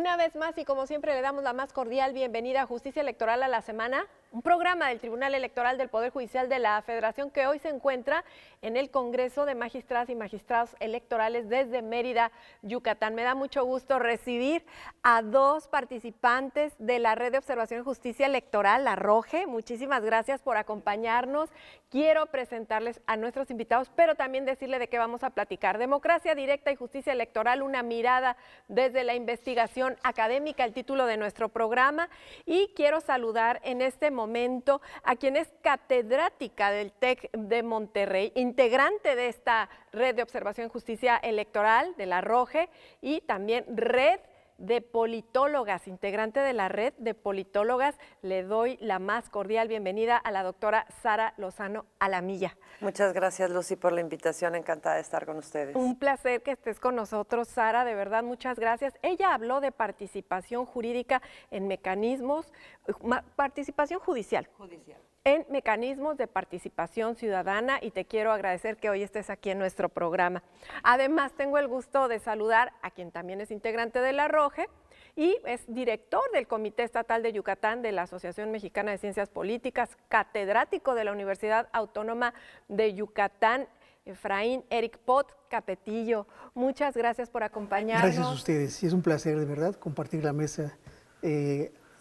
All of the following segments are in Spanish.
Una vez más y como siempre le damos la más cordial bienvenida a Justicia Electoral a la Semana, un programa del Tribunal Electoral del Poder Judicial de la Federación que hoy se encuentra en el Congreso de Magistradas y Magistrados Electorales desde Mérida, Yucatán. Me da mucho gusto recibir a dos participantes de la Red de Observación y Justicia Electoral, la ROJE. Muchísimas gracias por acompañarnos. Quiero presentarles a nuestros invitados, pero también decirle de qué vamos a platicar. Democracia directa y justicia electoral, una mirada desde la investigación académica, el título de nuestro programa. Y quiero saludar en este momento a quien es catedrática del TEC de Monterrey, integrante de esta Red de Observación y Justicia Electoral de la ROJE y también red de politólogas, integrante de la red de politólogas. Le doy la más cordial bienvenida a la doctora Sara Lozano Alamilla. Muchas gracias, Lucy, por la invitación. Encantada de estar con ustedes. Un placer que estés con nosotros, Sara, de verdad, muchas gracias. Ella habló de participación jurídica en mecanismos, participación judicial. En mecanismos de participación ciudadana, y te quiero agradecer que hoy estés aquí en nuestro programa. Además, tengo el gusto de saludar a quien también es integrante de la ROJE y es director del Comité Estatal de Yucatán de la Asociación Mexicana de Ciencias Políticas, catedrático de la Universidad Autónoma de Yucatán, Efraín Eric Pot Capetillo. Muchas gracias por acompañarnos. Gracias a ustedes, y es un placer de verdad compartir la mesa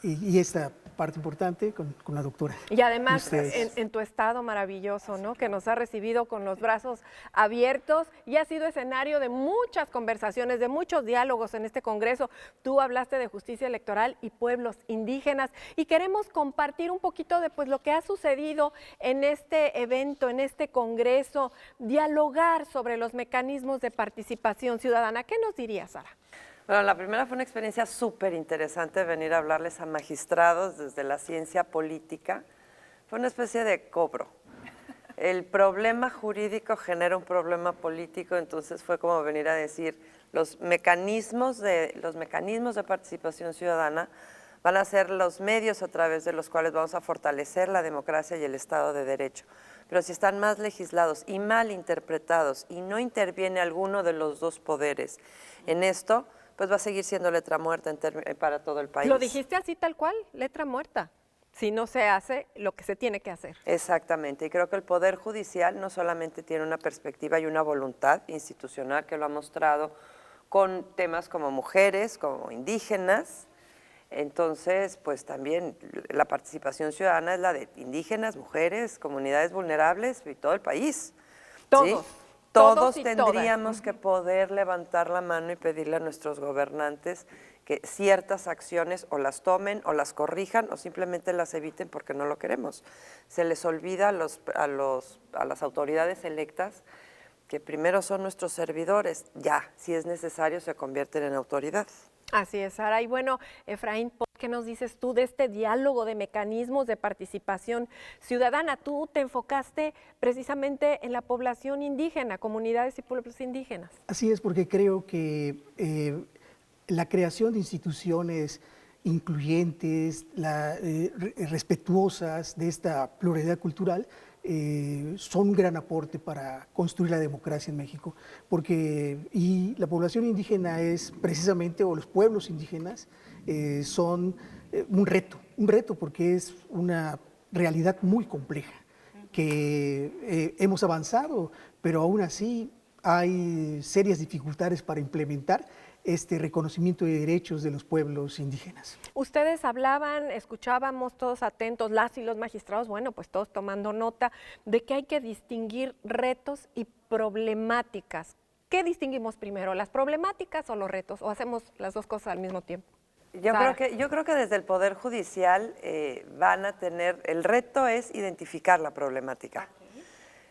y esta parte importante con la doctora. Y además en tu estado maravilloso, ¿no? Que nos ha recibido con los brazos abiertos y ha sido escenario de muchas conversaciones, de muchos diálogos en este Congreso. Tú hablaste de justicia electoral y pueblos indígenas y queremos compartir un poquito de lo que ha sucedido en este evento, en este Congreso, dialogar sobre los mecanismos de participación ciudadana. ¿Qué nos dirías, Sara? Bueno, la primera fue una experiencia súper interesante venir a hablarles a magistrados desde la ciencia política. Fue una especie de cobro. El problema jurídico genera un problema político, entonces fue como venir a decir los mecanismos de participación ciudadana van a ser los medios a través de los cuales vamos a fortalecer la democracia y el Estado de Derecho. Pero si están más legislados y mal interpretados y no interviene alguno de los dos poderes en esto, pues va a seguir siendo letra muerta para todo el país. Lo dijiste así tal cual, letra muerta, si no se hace lo que se tiene que hacer. Exactamente, y creo que el Poder Judicial no solamente tiene una perspectiva y una voluntad institucional que lo ha mostrado con temas como mujeres, como indígenas. Entonces, pues también la participación ciudadana es la de indígenas, mujeres, comunidades vulnerables y todo el país. Todos. ¿Sí? Todos tendríamos que poder levantar la mano y pedirle a nuestros gobernantes que ciertas acciones o las tomen o las corrijan o simplemente las eviten porque no lo queremos. Se les olvida a las autoridades electas que primero son nuestros servidores, ya, si es necesario, se convierten en autoridad. Así es, Sara. Y bueno, Efraín, ¿qué nos dices tú de este diálogo de mecanismos de participación ciudadana? Tú te enfocaste precisamente en la población indígena, comunidades y pueblos indígenas. Así es, porque creo que la creación de instituciones incluyentes, respetuosas de esta pluralidad cultural, son un gran aporte para construir la democracia en México, y la población indígena es precisamente, o los pueblos indígenas, son un reto porque es una realidad muy compleja, que hemos avanzado, pero aún así hay serias dificultades para implementar este reconocimiento de derechos de los pueblos indígenas. Ustedes hablaban, escuchábamos todos atentos, las y los magistrados, bueno, pues todos tomando nota de que hay que distinguir retos y problemáticas. ¿Qué distinguimos primero, las problemáticas o los retos? ¿O hacemos las dos cosas al mismo tiempo? Yo creo que desde el Poder Judicial van a tener, el reto es identificar la problemática.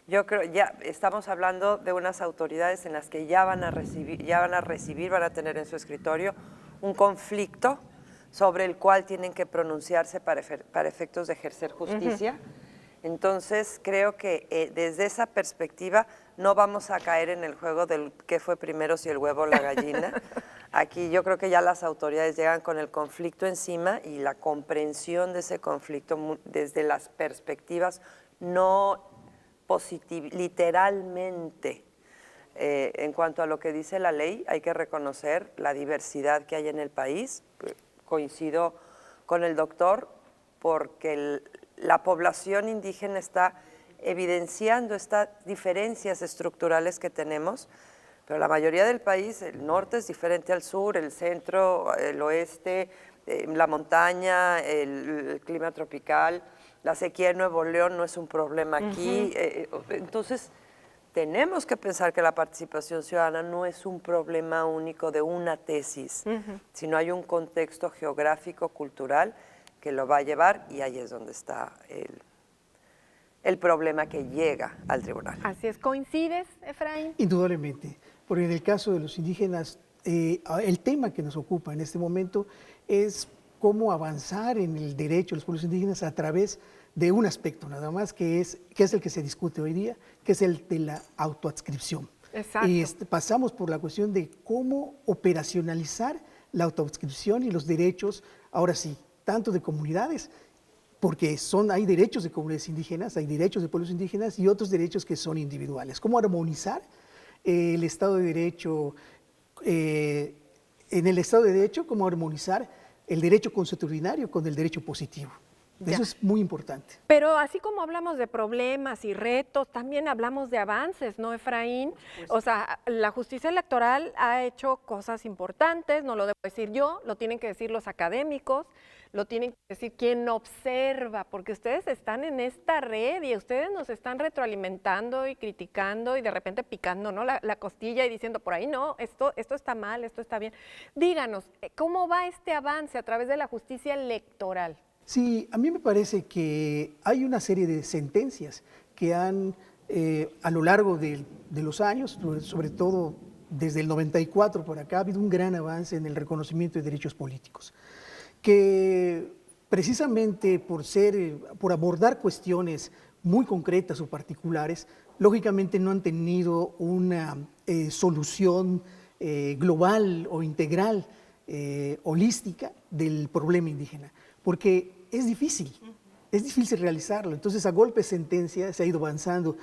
Yo creo, ya estamos hablando de unas autoridades en las que van a tener en su escritorio un conflicto sobre el cual tienen que pronunciarse para efectos de ejercer justicia. Entonces, creo que desde esa perspectiva no vamos a caer en el juego del qué fue primero, si el huevo o la gallina. Aquí yo creo que ya las autoridades llegan con el conflicto encima y la comprensión de ese conflicto desde las perspectivas no literalmente En cuanto a lo que dice la ley, hay que reconocer la diversidad que hay en el país. Coincido con el doctor porque la población indígena está evidenciando estas diferencias estructurales que tenemos, pero la mayoría del país, el norte es diferente al sur, el centro, el oeste, la montaña, el clima tropical, la sequía en Nuevo León no es un problema aquí. Entonces, tenemos que pensar que la participación ciudadana no es un problema único de una tesis, sino hay un contexto geográfico, cultural, que lo va a llevar y ahí es donde está el problema que llega al tribunal. Así es. ¿Coincides, Efraín? Indudablemente, porque en el caso de los indígenas, el tema que nos ocupa en este momento es cómo avanzar en el derecho de los pueblos indígenas a través de un aspecto nada más, que es el que se discute hoy día, que es el de la autoadscripción. Exacto. Y pasamos por la cuestión de cómo operacionalizar la autoadscripción y los derechos, ahora sí, tanto de comunidades, porque hay derechos de comunidades indígenas, hay derechos de pueblos indígenas y otros derechos que son individuales. ¿Cómo armonizar el Estado de Derecho? En el Estado de Derecho, ¿cómo armonizar el derecho consuetudinario con el derecho positivo? Eso es muy importante. Pero así como hablamos de problemas y retos, también hablamos de avances, ¿no, Efraín? O sea, la justicia electoral ha hecho cosas importantes, no lo debo decir yo, lo tienen que decir los académicos, lo tienen que decir quien observa, porque ustedes están en esta red y ustedes nos están retroalimentando y criticando y de repente picando, ¿no? la costilla y diciendo, por ahí no, esto está mal, esto está bien. Díganos, ¿cómo va este avance a través de la justicia electoral? Sí, a mí me parece que hay una serie de sentencias que han, a lo largo de los años, sobre todo desde el 94 por acá, ha habido un gran avance en el reconocimiento de derechos políticos, que precisamente por abordar cuestiones muy concretas o particulares, lógicamente no han tenido una solución global o integral, holística del problema indígena, porque es difícil realizarlo. Entonces, a golpe de sentencia se ha ido avanzando.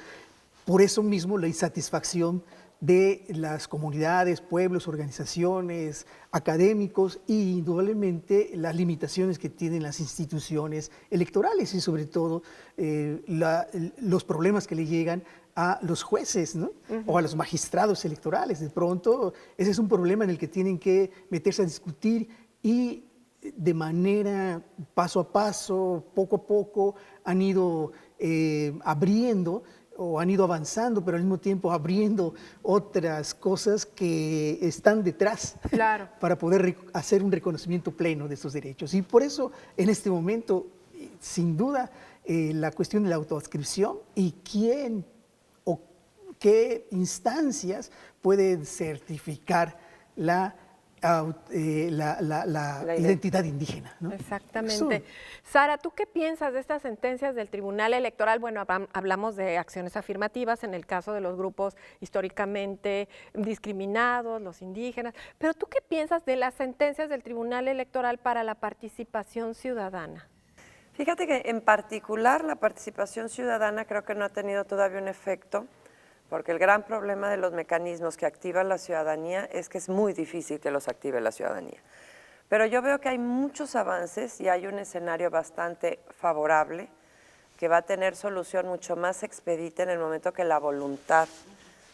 Por eso mismo la insatisfacción de las comunidades, pueblos, organizaciones, académicos y indudablemente las limitaciones que tienen las instituciones electorales y sobre todo los problemas que le llegan a los jueces, ¿no? O a los magistrados electorales. De pronto, ese es un problema en el que tienen que meterse a discutir y de manera paso a paso, poco a poco, han ido abriendo o han ido avanzando, pero al mismo tiempo abriendo otras cosas que están detrás, claro, para poder hacer un reconocimiento pleno de estos derechos. Y por eso, en este momento, sin duda, la cuestión de la autoadscripción y quién o qué instancias pueden certificar la identidad indígena, ¿no? Exactamente. Sara, ¿tú qué piensas de estas sentencias del Tribunal Electoral? Bueno, hablamos de acciones afirmativas en el caso de los grupos históricamente discriminados, los indígenas, pero ¿tú qué piensas de las sentencias del Tribunal Electoral para la participación ciudadana? Fíjate que en particular la participación ciudadana creo que no ha tenido todavía un efecto, porque el gran problema de los mecanismos que activan la ciudadanía es que es muy difícil que los active la ciudadanía. Pero yo veo que hay muchos avances y hay un escenario bastante favorable que va a tener solución mucho más expedita en el momento que la voluntad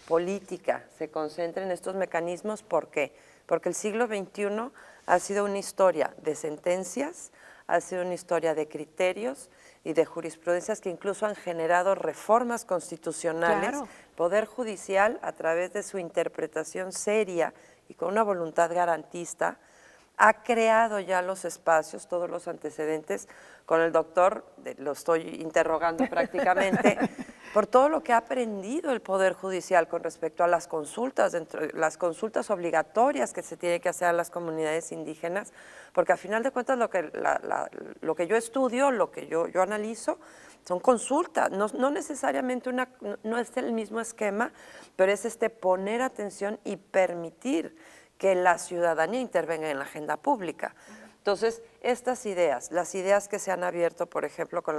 política se concentre en estos mecanismos. ¿Por qué? Porque el siglo XXI ha sido una historia de sentencias, ha sido una historia de criterios y de jurisprudencias que incluso han generado reformas constitucionales. Claro. Poder Judicial, a través de su interpretación seria y con una voluntad garantista, ha creado ya los espacios, todos los antecedentes. Con el doctor, lo estoy interrogando prácticamente, por todo lo que ha aprendido el Poder Judicial con respecto a las consultas obligatorias que se tiene que hacer a las comunidades indígenas, porque a final de cuentas lo que yo estudio, lo que yo analizo, son consultas, no necesariamente no es el mismo esquema, pero es poner atención y permitir que la ciudadanía intervenga en la agenda pública. Entonces, estas ideas, las ideas que se han abierto, por ejemplo, con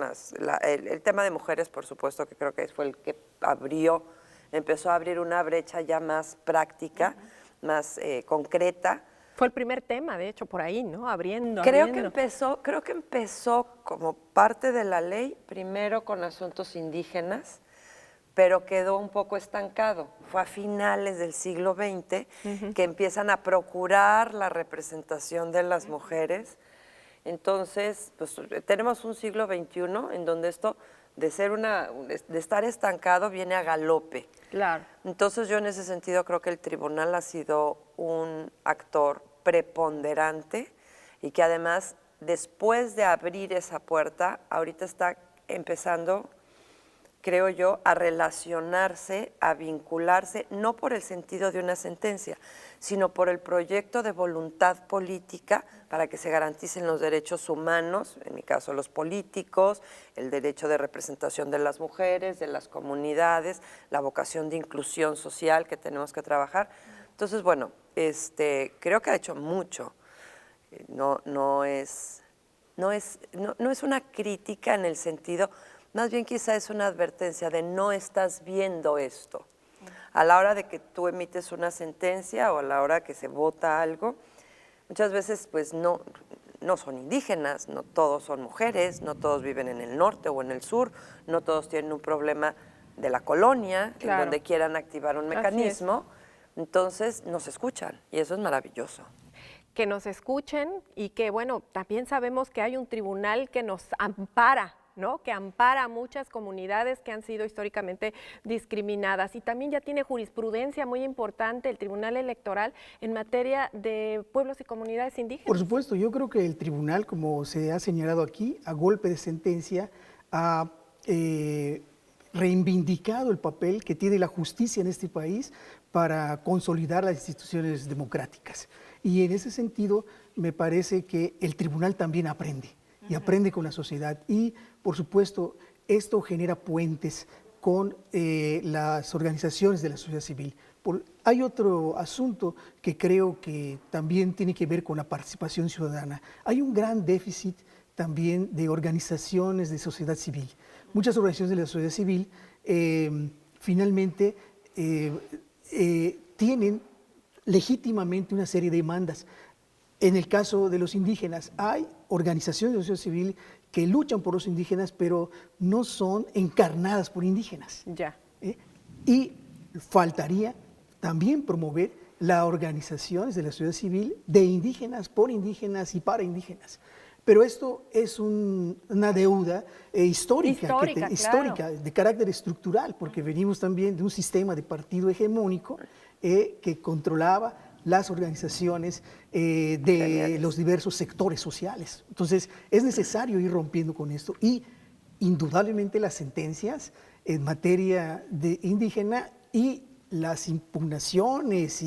el tema de mujeres, por supuesto, que creo que fue el que abrió empezó a abrir una brecha ya más práctica, más concreta. Fue el primer tema, de hecho, por ahí, ¿no? Abriendo. Creo que empezó como parte de la ley, primero con asuntos indígenas, pero quedó un poco estancado. Fue a finales del siglo XX que empiezan a procurar la representación de las mujeres. Entonces, pues tenemos un siglo XXI en donde esto de estar estancado viene a galope. Claro. Entonces yo en ese sentido creo que el tribunal ha sido un actor preponderante y que además después de abrir esa puerta, ahorita está empezando, creo yo, a relacionarse, a vincularse, no por el sentido de una sentencia, sino por el proyecto de voluntad política para que se garanticen los derechos humanos, en mi caso los políticos, el derecho de representación de las mujeres, de las comunidades, la vocación de inclusión social que tenemos que trabajar. Entonces, bueno, creo que ha hecho mucho. No es una crítica en el sentido, más bien quizá es una advertencia de no estás viendo esto. A la hora de que tú emites una sentencia o a la hora que se vota algo, muchas veces pues no son indígenas, no todos son mujeres, no todos viven en el norte o en el sur, no todos tienen un problema de la colonia, claro, en donde quieran activar un mecanismo, entonces nos escuchan y eso es maravilloso. Que nos escuchen y que, bueno, también sabemos que hay un tribunal que nos ampara, ¿no? Que ampara a muchas comunidades que han sido históricamente discriminadas y también ya tiene jurisprudencia muy importante el Tribunal Electoral en materia de pueblos y comunidades indígenas. Por supuesto, yo creo que el tribunal, como se ha señalado aquí, a golpe de sentencia, ha reivindicado el papel que tiene la justicia en este país para consolidar las instituciones democráticas. Y en ese sentido, me parece que el tribunal también aprende, y aprende con la sociedad. Y, por supuesto, esto genera puentes con las organizaciones de la sociedad civil. Hay otro asunto que creo que también tiene que ver con la participación ciudadana. Hay un gran déficit también de organizaciones de sociedad civil. Muchas organizaciones de la sociedad civil finalmente tienen legítimamente una serie de demandas. En el caso de los indígenas, hay organizaciones de la sociedad civil que luchan por los indígenas, pero no son encarnadas por indígenas. Ya. Y faltaría también promover las organizaciones de la sociedad civil de indígenas, por indígenas y para indígenas. Pero esto es una deuda histórica, claro, de carácter estructural, porque venimos también de un sistema de partido hegemónico que controlaba las organizaciones de los diversos sectores sociales. Entonces, es necesario ir rompiendo con esto y indudablemente las sentencias en materia de indígena y las impugnaciones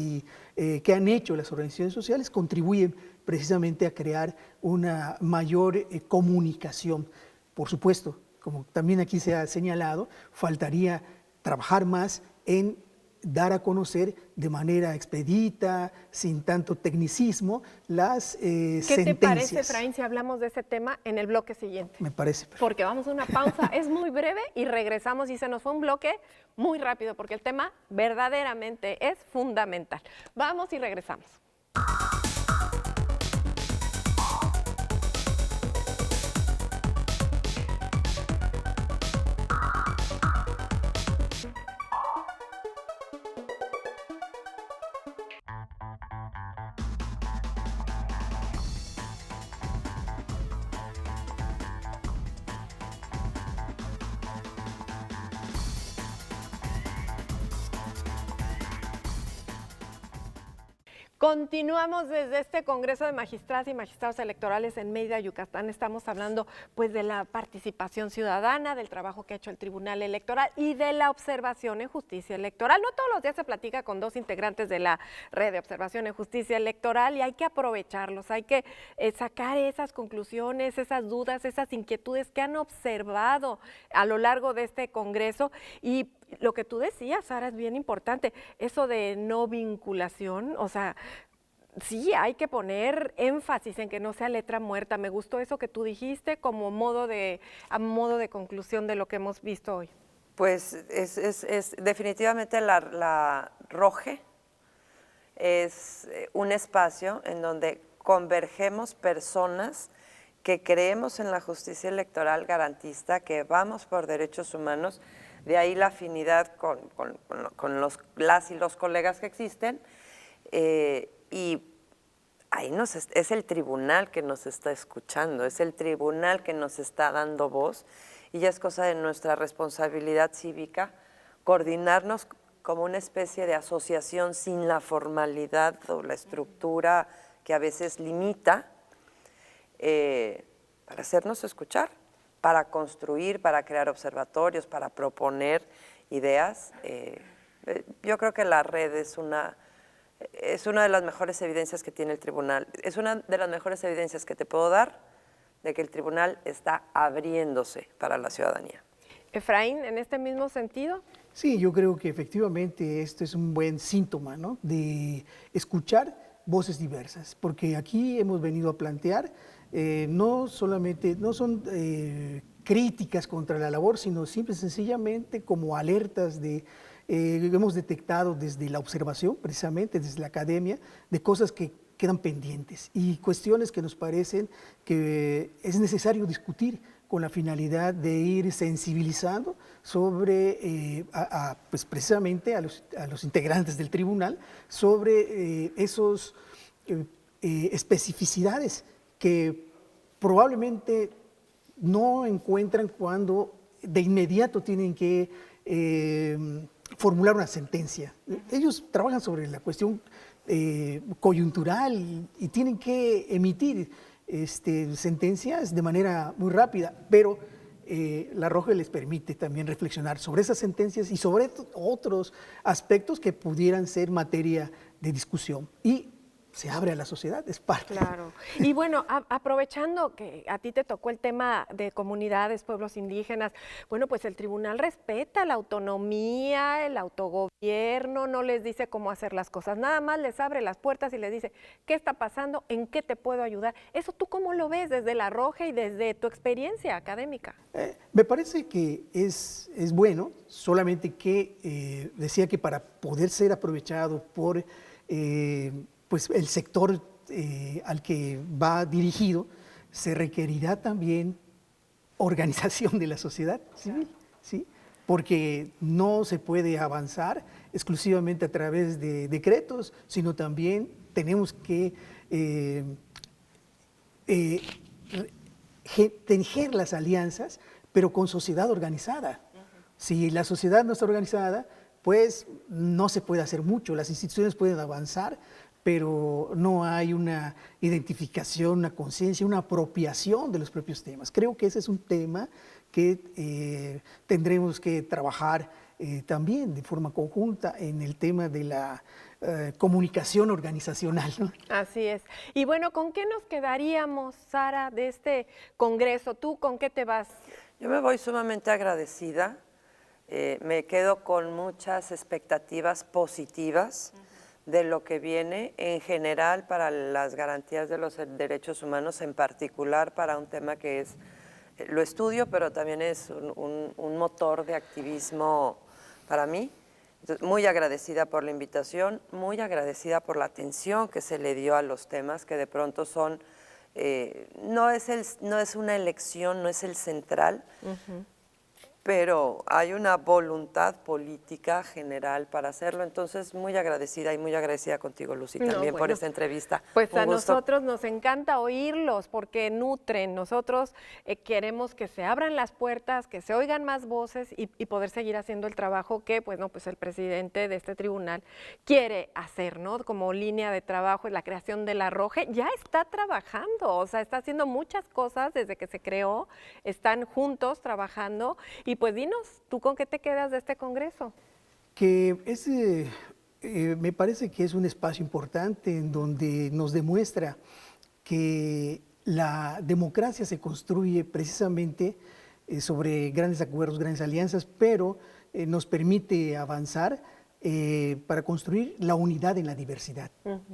que han hecho las organizaciones sociales contribuyen precisamente a crear una mayor comunicación. Por supuesto, como también aquí se ha señalado, faltaría trabajar más en dar a conocer de manera expedita, sin tanto tecnicismo, las sentencias. ¿Qué te parece, Efraín, si hablamos de ese tema en el bloque siguiente? Me parece perfecto. Porque vamos a una pausa, es muy breve y regresamos y se nos fue un bloque muy rápido porque el tema verdaderamente es fundamental. Vamos y regresamos. Continuamos desde este Congreso de Magistradas y Magistrados Electorales en Mérida, Yucatán. Estamos hablando pues de la participación ciudadana, del trabajo que ha hecho el Tribunal Electoral y de la observación en justicia electoral. No todos los días se platica con dos integrantes de la red de observación en justicia electoral y hay que aprovecharlos, hay que sacar esas conclusiones, esas dudas, esas inquietudes que han observado a lo largo de este Congreso. Y lo que tú decías, Sara, es bien importante, eso de no vinculación, o sea, sí, hay que poner énfasis en que no sea letra muerta. Me gustó eso que tú dijiste como a modo de conclusión de lo que hemos visto hoy. Pues es definitivamente la ROJE es un espacio en donde convergemos personas que creemos en la justicia electoral garantista, que vamos por derechos humanos, de ahí la afinidad con las y los colegas que existen, y ahí es el tribunal que nos está escuchando, es el tribunal que nos está dando voz, y ya es cosa de nuestra responsabilidad cívica coordinarnos como una especie de asociación sin la formalidad o la estructura que a veces limita, para hacernos escuchar, para construir, para crear observatorios, para proponer ideas. Yo creo que la red es una de las mejores evidencias que tiene el tribunal, es una de las mejores evidencias que te puedo dar de que el tribunal está abriéndose para la ciudadanía. Efraín, en este mismo sentido. Sí, yo creo que efectivamente esto es un buen síntoma, ¿no?, de escuchar voces diversas, porque aquí hemos venido a plantear no son críticas contra la labor, sino simple y sencillamente como alertas hemos detectado desde la observación, precisamente desde la academia, de cosas que quedan pendientes y cuestiones que nos parecen que es necesario discutir con la finalidad de ir sensibilizando sobre, pues precisamente a los integrantes del tribunal sobre esos especificidades que probablemente no encuentran cuando de inmediato tienen que formular una sentencia. Ellos trabajan sobre la cuestión coyuntural y tienen que emitir sentencias de manera muy rápida, pero la ROJE les permite también reflexionar sobre esas sentencias y sobre otros aspectos que pudieran ser materia de discusión. Y se abre a la sociedad, es parte. Claro. Y bueno, aprovechando que a ti te tocó el tema de comunidades, pueblos indígenas, bueno, pues el tribunal respeta la autonomía, el autogobierno, no les dice cómo hacer las cosas, nada más les abre las puertas y les dice, ¿qué está pasando? ¿En qué te puedo ayudar? ¿Eso tú cómo lo ves desde la ROJE y desde tu experiencia académica? Me parece que es bueno, solamente que decía que para poder ser aprovechado por pues el sector al que va dirigido, se requerirá también organización de la sociedad civil, ¿sí? Porque no se puede avanzar exclusivamente a través de decretos, sino también tenemos que tejer las alianzas, pero con sociedad organizada. Si la sociedad no está organizada, pues no se puede hacer mucho, las instituciones pueden avanzar, pero no hay una identificación, una conciencia, una apropiación de los propios temas. Creo que ese es un tema que tendremos que trabajar también de forma conjunta en el tema de la comunicación organizacional, ¿no? Así es. Y bueno, ¿con qué nos quedaríamos, Sara, de este congreso? ¿Tú con qué te vas? Yo me voy sumamente agradecida. Me quedo con muchas expectativas positivas de lo que viene en general para las garantías de los derechos humanos, en particular para un tema que es, lo estudio, pero también es un motor de activismo para mí. Entonces, muy agradecida por la invitación, muy agradecida por la atención que se le dio a los temas que de pronto son, no es una elección, no es el central, pero hay una voluntad política general para hacerlo. Entonces, muy agradecida y muy agradecida contigo, Lucy, también por esta entrevista. Pues a nosotros nos encanta oírlos porque nutren. Nosotros queremos que se abran las puertas, que se oigan más voces y poder seguir haciendo el trabajo que, pues el presidente de este tribunal quiere hacer, ¿no? Como línea de trabajo es la creación de la ROJE. Ya está trabajando, o sea, está haciendo muchas cosas desde que se creó, están juntos trabajando. Y pues dinos, ¿tú con qué te quedas de este congreso? Que me parece que es un espacio importante en donde nos demuestra que la democracia se construye precisamente sobre grandes acuerdos, grandes alianzas, pero nos permite avanzar para construir la unidad en la diversidad,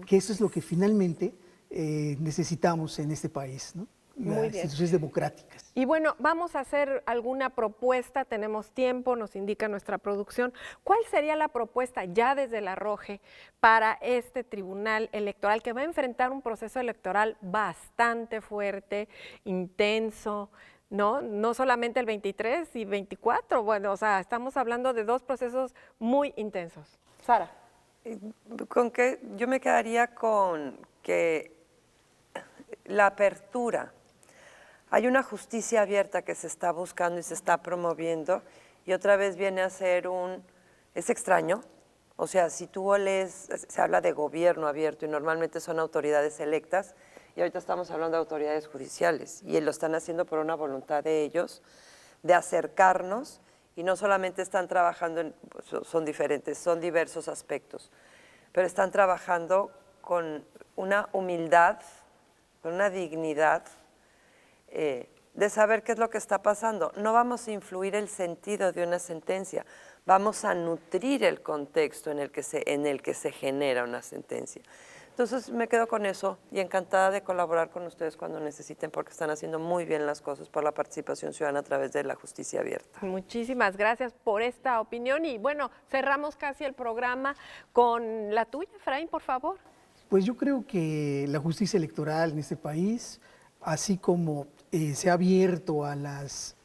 que eso es lo que finalmente necesitamos en este país, ¿no? Muy las bien. instituciones democráticas. Y bueno, vamos a hacer alguna propuesta, tenemos tiempo, nos indica nuestra producción. ¿Cuál sería la propuesta ya desde la ROJE para este tribunal electoral que va a enfrentar un proceso electoral bastante fuerte, intenso, ¿no? No solamente el 23 y 24, bueno, o sea, estamos hablando de dos procesos muy intensos. Sara. Con que yo me quedaría con que la apertura. Hay una justicia abierta que se está buscando y se está promoviendo y otra vez viene a ser es extraño, o sea, si tú lees, se habla de gobierno abierto y normalmente son autoridades electas y ahorita estamos hablando de autoridades judiciales y lo están haciendo por una voluntad de ellos de acercarnos y no solamente están trabajando, son diferentes, son diversos aspectos, pero están trabajando con una humildad, con una dignidad, de saber qué es lo que está pasando. No vamos a influir el sentido de una sentencia, vamos a nutrir el contexto en el que se genera una sentencia. Entonces me quedo con eso y encantada de colaborar con ustedes cuando necesiten porque están haciendo muy bien las cosas por la participación ciudadana a través de la justicia abierta. Muchísimas gracias por esta opinión y bueno, cerramos casi el programa con la tuya, Efraín, por favor. Pues yo creo que la justicia electoral en este país, así como se ha abierto a las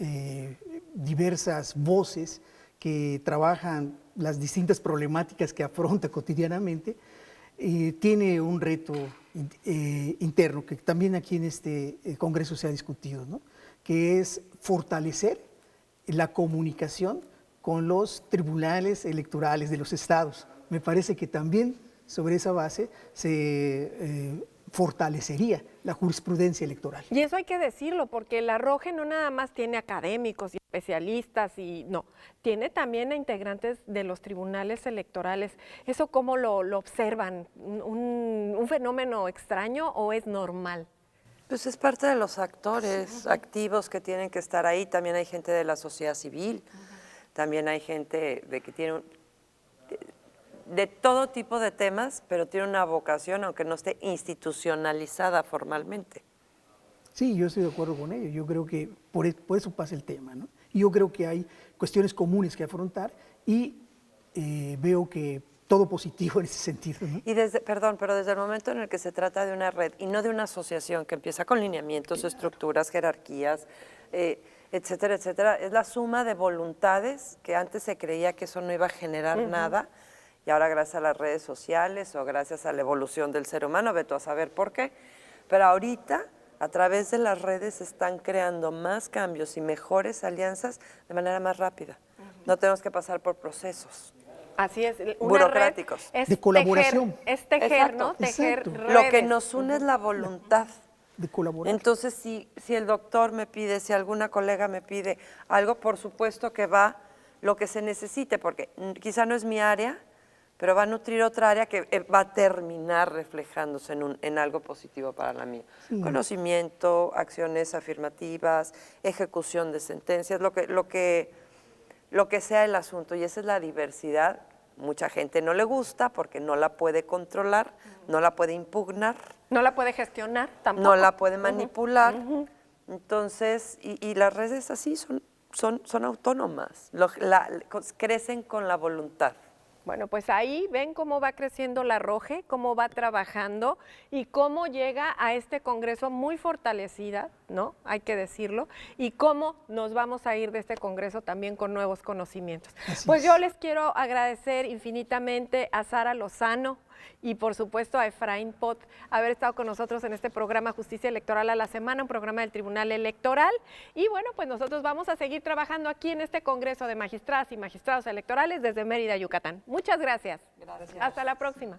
diversas voces que trabajan las distintas problemáticas que afronta cotidianamente, tiene un reto interno que también aquí en este Congreso se ha discutido, ¿no? Que es fortalecer la comunicación con los tribunales electorales de los estados. Me parece que también sobre esa base se fortalecería la jurisprudencia electoral. Y eso hay que decirlo, porque la ROJE no nada más tiene académicos y especialistas, no, tiene también a integrantes de los tribunales electorales. ¿Eso cómo lo observan? ¿Un fenómeno extraño o es normal? Pues es parte de los actores activos que tienen que estar ahí. También hay gente de la sociedad civil, también hay gente que tiene de todo tipo de temas, pero tiene una vocación, aunque no esté institucionalizada formalmente. Sí, yo estoy de acuerdo con ello. Yo creo que por eso pasa el tema, ¿no? Y yo creo que hay cuestiones comunes que afrontar y veo que todo positivo en ese sentido, ¿no? Y pero desde el momento en el que se trata de una red y no de una asociación que empieza con lineamientos, estructuras, jerarquías, etcétera, etcétera, es la suma de voluntades que antes se creía que eso no iba a generar nada. Y ahora gracias a las redes sociales o gracias a la evolución del ser humano, vete a saber por qué, pero ahorita a través de las redes se están creando más cambios y mejores alianzas de manera más rápida. No tenemos que pasar por procesos. Así es, una burocráticos. Red es de colaboración. Es tejer, ¿no? Exacto. Tejer redes. Lo que nos une es la voluntad. De colaborar. Entonces, si el doctor me pide, si alguna colega me pide algo, por supuesto que va lo que se necesite, porque quizá no es mi área, pero va a nutrir otra área que va a terminar reflejándose en algo positivo para la mía. Sí. Conocimiento, acciones afirmativas, ejecución de sentencias, lo que sea el asunto, y esa es la diversidad. Mucha gente no le gusta porque no la puede controlar, no la puede impugnar. No la puede gestionar tampoco. No la puede manipular. Entonces, y las redes así son autónomas, crecen con la voluntad. Bueno, pues ahí ven cómo va creciendo la ROJE, cómo va trabajando y cómo llega a este Congreso muy fortalecida, ¿no? Hay que decirlo, y cómo nos vamos a ir de este Congreso también con nuevos conocimientos. Pues yo les quiero agradecer infinitamente a Sara Lozano y por supuesto a Efraín Pot haber estado con nosotros en este programa Justicia Electoral a la Semana, un programa del Tribunal Electoral. Y bueno, pues nosotros vamos a seguir trabajando aquí en este Congreso de Magistradas y Magistrados Electorales desde Mérida, Yucatán. Muchas gracias. Gracias. Hasta la próxima.